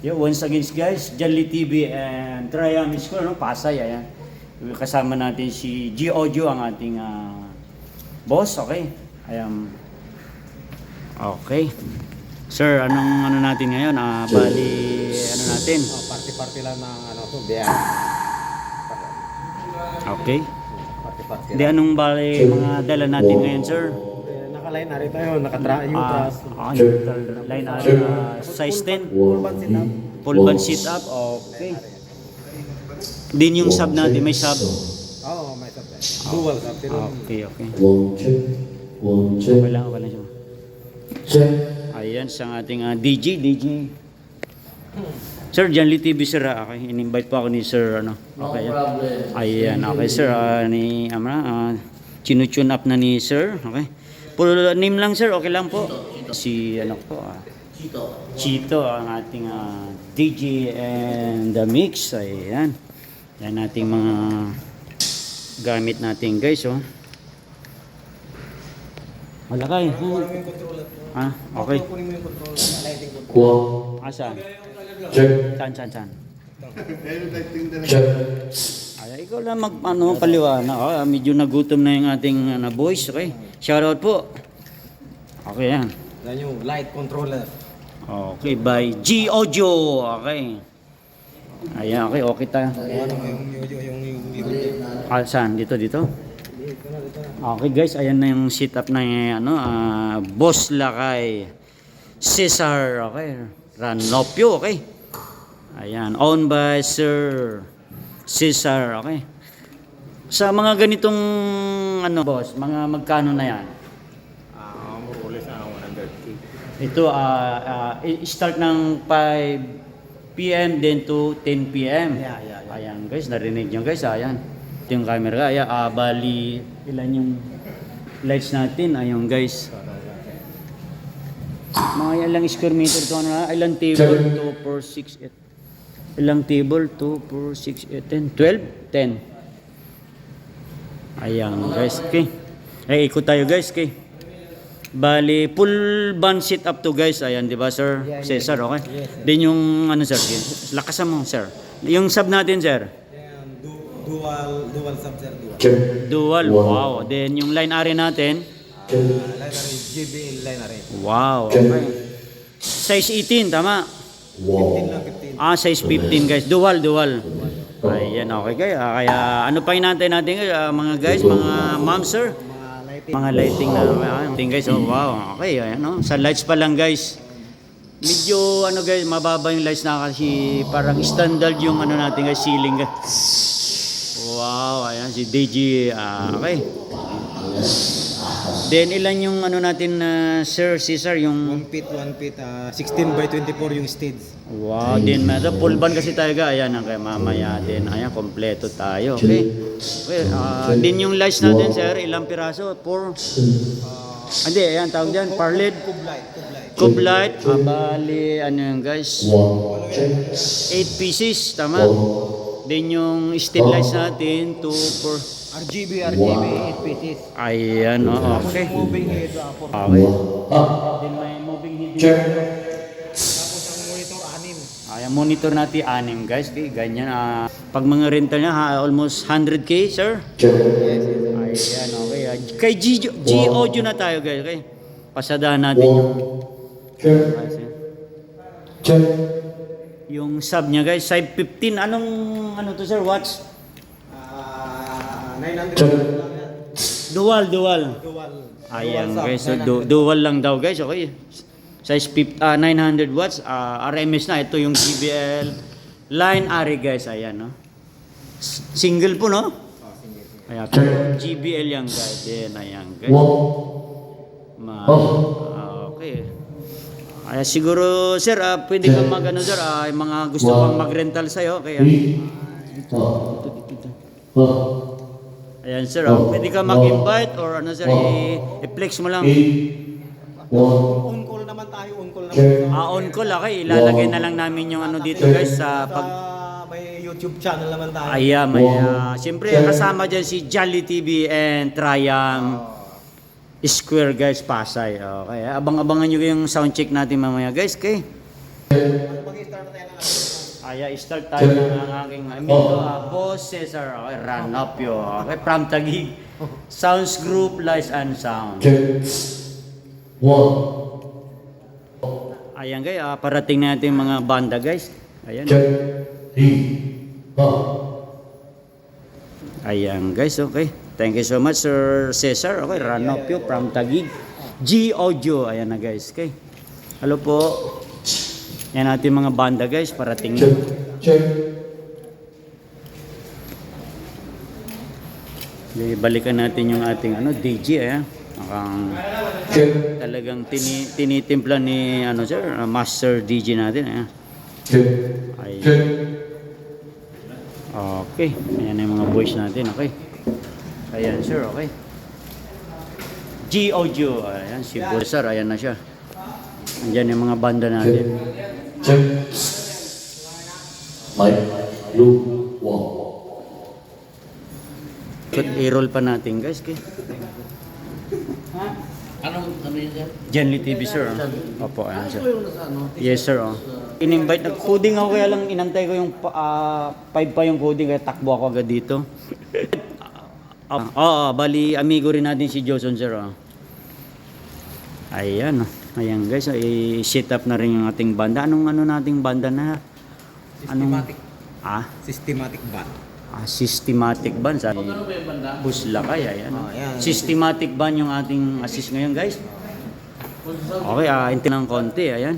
Yeah, once again guys, Jolly TV and Triumph School, no? Pasay, ayan. Kasama natin si G Audio, ang ating boss, okay? Ayan. Okay. Sir, anong ano natin ngayon? Bali, ano natin? Party-party lang ng ano to, biyan. Okay. Party-party Hindi, anong bali mga dala natin ngayon, sir? Naka-line na rin tayo, naka-utras. Neutral line size 10. Full band sit up. Full band sit up, okay. Din yung sub natin, may sub. Oo, may sub. Dual sub. Okay. One, check. Okay lang siya. Check. Ayan, sa ating DJ. Sir, Janly TV, sir. Okay, in-invite po ako ni sir. Ano? Okay. No problem. Ayan, okay, sir. Chinu-tune up na ni sir. Okay. Full name lang, sir. Okay lang po. Si, ano po, Chito, ang ating DJ and the mix. Ayan. Yan ating mga gamit natin, guys. Oh. Malakay. Ha? Okay. One, Asan? check. Saan? Check. Ay, ikaw lang paliwanag. Medyo nagutom na yung ating boys. Okay. Shoutout po. Okay, yan. Yan yung light controller. Okay, by G Audio. Okay. Ayan, okay tayo. Saan? Dito. Okay guys, ayan na yung setup na yung Boss Lakay Cesar, okay. Ranopio, okay. Ayan, owned by Sir Cesar, okay. Sa mga ganitong boss, mga magkano na yan? Ulit na 100K. Ito start ng 5 PM then to 10 PM. Yeah. Ayan guys, narinig nyo guys, ayan. Ito yung camera, ayan, bali ilan yung lights natin, ayun guys. Mga ilang square meter to, ilang table? 2, 4, 6, 8. Ilang table? 2, 4, 6, 8, 10. 12. Ayan guys, okay. Ay, ikot tayo guys, okay. Bali, full band sit up to guys, ayan, di ba sir? Yeah. Cesar, okay. Then yung sir, lakasan mo sir. Yung sub natin sir. Dual sub sir, dual. Check. Dual, wow. Then yung line area natin. Line na rin, JBL line na rin. Wow, okay. Size 18, tama? 15 lang, 15. Size 15 guys. Dual. Ayan, okay guys. Kaya ano pa hinantay natin guys, mga guys, mga ma'am sir. Mga lighting na, lighting guys. Oh, wow, okay. Ayan, no? Sa lights pa lang guys. Medyo guys, mababa yung lights na kasi parang standard yung natin guys, ceiling guys. Wow, ayan si DJ, okay. Then ilan yung natin Sir Cesar, yung 1 feet, 16 by 24 yung stage. wow, din full band kasi tayo ga, ayan kaya mamaya din, ayan kompleto tayo, okay. Din yung lights natin sir, ilang piraso? 4? Hindi, ayan tawag dyan, parled. Cube light, bali, yan guys, 8 pieces, tama? Then yung still lights natin, 2, 4, RGB, 8 pieces. ayan, okay. Moving head, Okay. Then may moving head. Tapos ang monitor, 6. Ayan, monitor natin 6 guys, okay, ganyan. Pag mga rental niya, almost 100K, sir. Ayan, okay. Kay G Audio na tayo guys, okay. Pasadahan natin yung sub niya guys, side 15. Anong to sir, watts? 900. Dual. Dual. Ayan sub, guys, so 900. dual lang daw guys, okay. Size 900 watts, RMS na. Ito yung GBL line ari guys, ayan no. Single po no? Ayan, GBL yan guys, ayan guys. Okay. Ay, siguro sir, pwede kang sir, mga gusto pang mag-rental sa'yo, kaya dito. Ayan sir, pwede kang mag-invite or sir, i-flex mo lang. On call naman tayo, on call naman. On call, okay, ilalagay na lang namin yung dito guys sa may YouTube channel naman tayo. Ayan, siyempre kasama dyan si Jolly TV and Triumph Square guys, Pasay. Okay, abang-abangan nyo yung sound check natin mamaya guys, okay? Mag-start Aya, start tayo ng aking amigo, Boss Cesar. Okay, Ranopio. Okay, from Taguig. Sounds Group, Lights and Sound. check, one, Ayan guys, parating natin yung mga banda guys. Ayan. check, di, ha, Ayan guys, okay. Thank you so much Sir Cesar. Okay, Ranopio from Taguig. G Audio. Ayan na guys. Okay. Hello po. Yan natin mga banda guys, parating na. check, check, Balikan natin yung ating DJ ayan. check, Talagang tinitimpla ni sir, Master DJ natin ayan. check, Ay. check, Okay. Ayan yung mga voice natin, okay. Ayan sir, okay. G Audio. Ayan si Sir, ayan na siya. Andiyan yung mga banda natin. check, mic, loop, one, I-roll pa natin guys. Okay. Ano yun, sir? Genly TV sir. Opo, ayan sir. Yes sir. In-invite, nag-coding ako kaya lang inantay ko yung 5 pa yung coding kaya takbo ako agad dito. Bali amigo rin natin si Joson sir. Ayan. Ayan guys, i-set up na rin yung ating banda. Anong nating banda na? Systematic. Systematic. Systematic band. Systematic band sa Buslakay. Ayan. Ayan. Systematic band yung ating assist ngayon guys. Okay, intin ng konti. Ayan.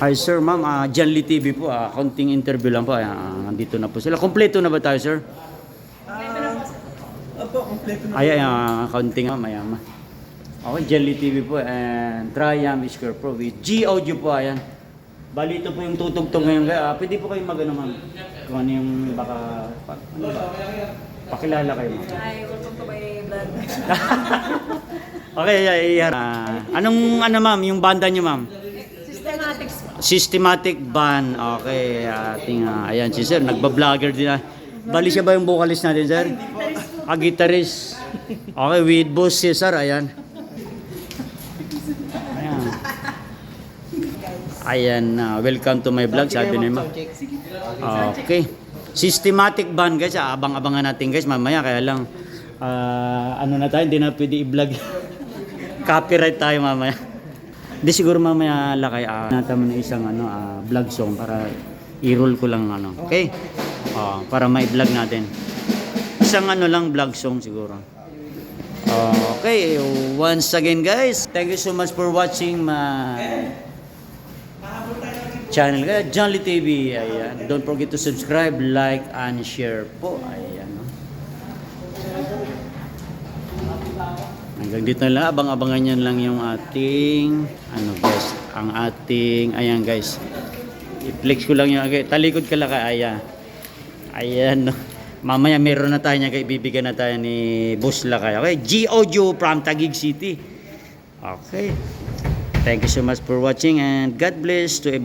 Hi sir, ma'am. Janly TV po. Konting interview lang po. Nandito na po sila. Kompleto na ba tayo sir? Opo, kompleto na. Ayan, kaunting mama. Okay, Jelly TV po and Triumph Square Pro with G Audio po, ayan. Bali ito po yung tutugtog ngayon. Pwede po kayong mag-ano ma'am. Kung ano yung baka... pakilala kayo ma'am. Hi, welcome to my vlog. Okay, anong ma'am, yung banda nyo ma'am? Systematics. Systematic Band. Okay, ating, ayan si sir, nagba-vlogger din. Bali siya ba yung vocalist natin sir? Guitarist. Okay, with Boss Cesar, ayan. Ayan, welcome to my vlog, sabi ni ma'am. Okay. Systematic Band guys, abang-abangan natin guys mamaya, kaya lang, na tayo, hindi na pwede i-vlog. Copyright tayo mamaya. Hindi siguro mamaya lakay, natama na isang vlog song para i-roll ko lang okay? Para ma-vlog natin. Isang lang vlog song siguro. Okay, once again guys, thank you so much for watching my channel, Janly TV. Ayan. Don't forget to subscribe, like, and share po. Ayan. Hanggang dito na lang, abang-abangan nyo lang yung ating, guys, ang ating, ayan guys. I-flex ko lang yung, talikod ka lang ayan. Ayan, no. Mamaya meron na tayo niya, ibibigyan na tayo ni Boss Lakay. Okay, G Audio from Taguig City. Okay. Thank you so much for watching and God bless to everyone.